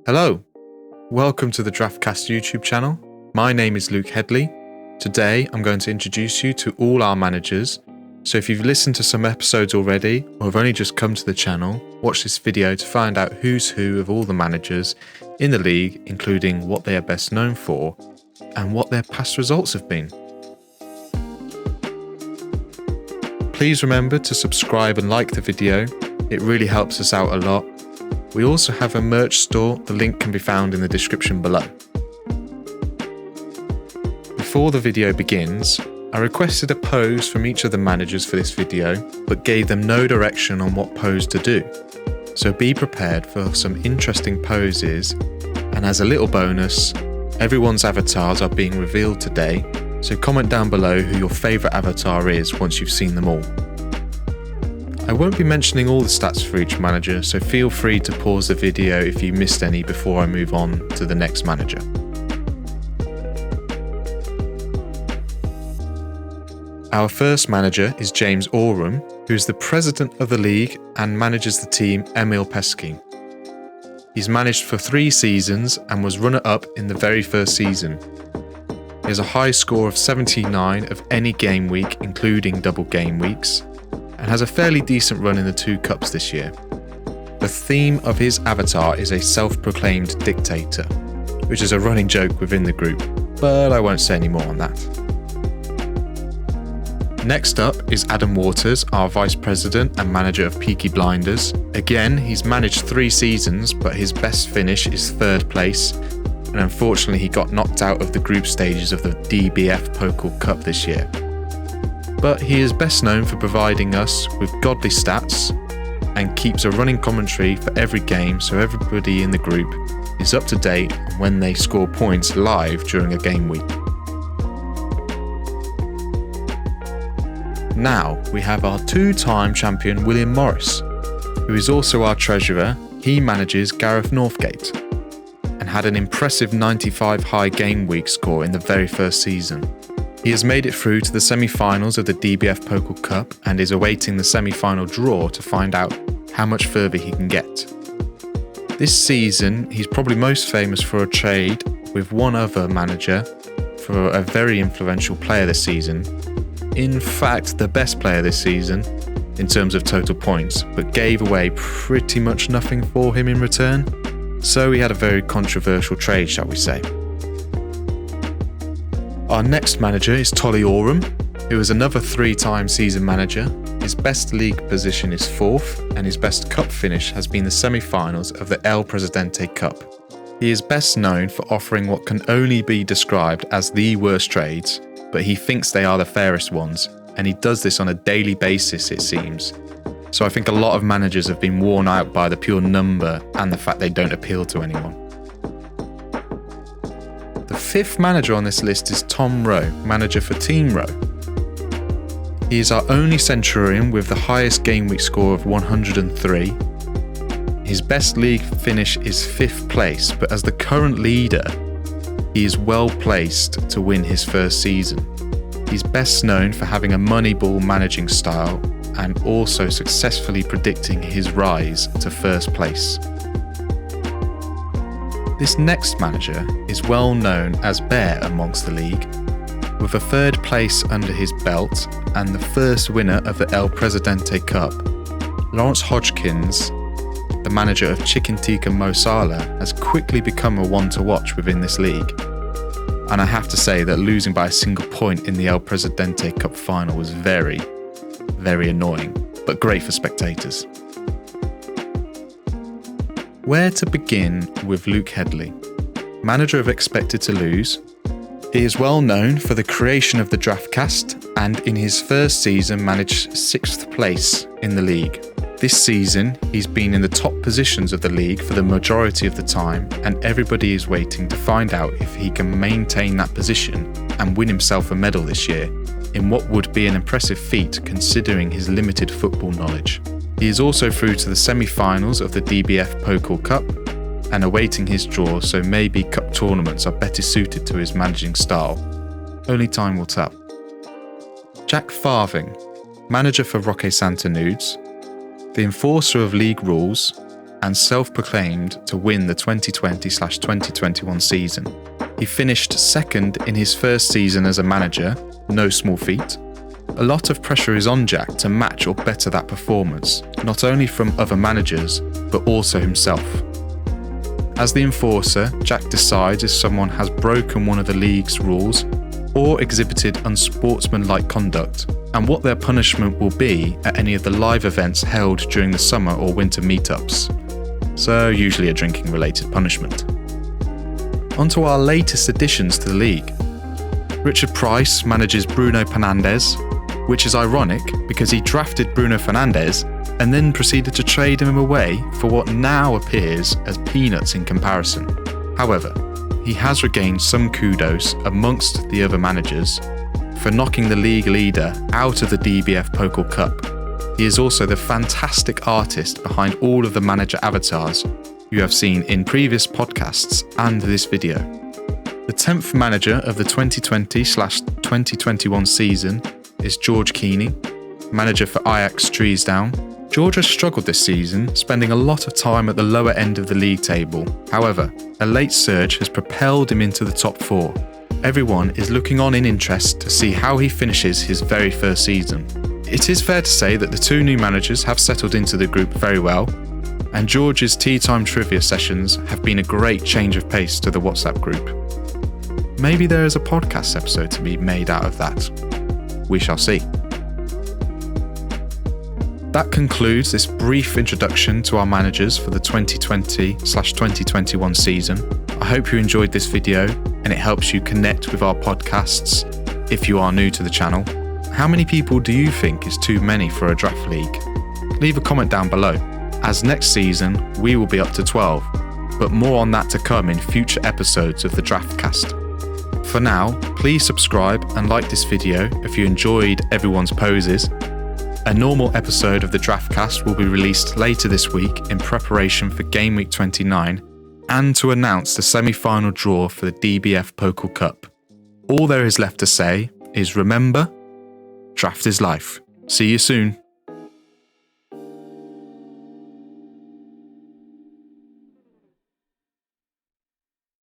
Hello, welcome to the DraftCast YouTube channel. My name is Luke Headley. Today I'm going to introduce you to all our managers. So if you've listened to some episodes already or have only just come to the channel, watch this video to find out who's who of all the managers in the league, including what they are best known for and what their past results have been. Please remember to subscribe and like the video, it really helps us out a lot. We also have a merch store, the link can be found in the description below. Before the video begins, I requested a pose from each of the managers for this video, but gave them no direction on what pose to do. So be prepared for some interesting poses, and as a little bonus, everyone's avatars are being revealed today, so comment down below who your favourite avatar is once you've seen them all. I won't be mentioning all the stats for each manager, so feel free to pause the video if you missed any before I move on to the next manager. Our first manager is James Allrum, who is the president of the league and manages the team Emil Peskin. He's managed for 3 seasons and was runner-up in the very first season. He has a high score of 79 of any game week, including double game weeks, and has a fairly decent run in the 2 cups this year. The theme of his avatar is a self-proclaimed dictator, which is a running joke within the group, but I won't say any more on that. Next up is Adam Waters, our vice president and manager of Peaky Blinders. Again, he's managed 3 seasons, but his best finish is 3rd place, and unfortunately he got knocked out of the group stages of the DBF Pokal Cup this year. But he is best known for providing us with godly stats and keeps a running commentary for every game, so everybody in the group is up to date when they score points live during a game week. Now we have our 2-time champion William Morris, who is also our treasurer. He manages Gareth Northgate and had an impressive 95 high game week score in the very first season. He has made it through to the semi-finals of the DBF Pokal Cup and is awaiting the semi-final draw to find out how much further he can get. This season, he's probably most famous for a trade with one other manager for a very influential player this season. In fact, the best player this season in terms of total points, but gave away pretty much nothing for him in return. So he had a very controversial trade, shall we say. Our next manager is Toni Araujo, who is another 3-time season manager. His best league position is 4th, and his best cup finish has been the semi-finals of the El Presidente Cup. He is best known for offering what can only be described as the worst trades, but he thinks they are the fairest ones, and he does this on a daily basis, it seems. So I think a lot of managers have been worn out by the pure number and the fact they don't appeal to anyone. The 5th manager on this list is Tom Rowe, manager for Team Rowe. He is our only Centurion with the highest game week score of 103. His best league finish is 5th place, but as the current leader, he is well placed to win his first season. He's best known for having a moneyball managing style and also successfully predicting his rise to 1st place. This next manager is well known as Bear amongst the league, with a 3rd place under his belt and the first winner of the El Presidente Cup. Lawrence Hodgkins, the manager of Chicken Tikka Mo Salah, has quickly become a one to watch within this league. And I have to say that losing by a single point in the El Presidente Cup final was very, very annoying, but great for spectators. Where to begin with Luke Headley, manager of Expected to Lose. He is well known for the creation of the DraftCast and in his first season managed 6th place in the league. This season, he's been in the top positions of the league for the majority of the time, and everybody is waiting to find out if he can maintain that position and win himself a medal this year, in what would be an impressive feat considering his limited football knowledge. He is also through to the semi-finals of the DBF Pokal Cup and awaiting his draw, so maybe cup tournaments are better suited to his managing style. Only time will tell. Jack Farving, manager for Roque Santa Nudes, the enforcer of league rules, and self-proclaimed to win the 2020/2021 season. He finished second in his first season as a manager, no small feat. A lot of pressure is on Jack to match or better that performance, not only from other managers, but also himself. As the enforcer, Jack decides if someone has broken one of the league's rules or exhibited unsportsmanlike conduct, and what their punishment will be at any of the live events held during the summer or winter meetups. So usually a drinking-related punishment. On to our latest additions to the league. Richard Price manages Bruno Fernandes, which is ironic because he drafted Bruno Fernandes and then proceeded to trade him away for what now appears as peanuts in comparison. However, he has regained some kudos amongst the other managers for knocking the league leader out of the DBF Pokal Cup. He is also the fantastic artist behind all of the manager avatars you have seen in previous podcasts and this video. The 10th manager of the 2020/2021 season is George Keeley, manager for Ajax Dresden. George has struggled this season, spending a lot of time at the lower end of the league table. However, a late surge has propelled him into the top 4. Everyone is looking on in interest to see how he finishes his very first season. It is fair to say that the 2 new managers have settled into the group very well, and George's tea time trivia sessions have been a great change of pace to the WhatsApp group. Maybe there is a podcast episode to be made out of that. We shall see. That concludes this brief introduction to our managers for the 2020/2021 season. I hope you enjoyed this video and it helps you connect with our podcasts if you are new to the channel. How many people do you think is too many for a draft league? Leave a comment down below, as next season we will be up to 12, but more on that to come in future episodes of the DraftCast. For now, please subscribe and like this video if you enjoyed everyone's poses. A normal episode of the DraftCast will be released later this week in preparation for Game Week 29 and to announce the semi-final draw for the DBF Pokal Cup. All there is left to say is remember, draft is life. See you soon.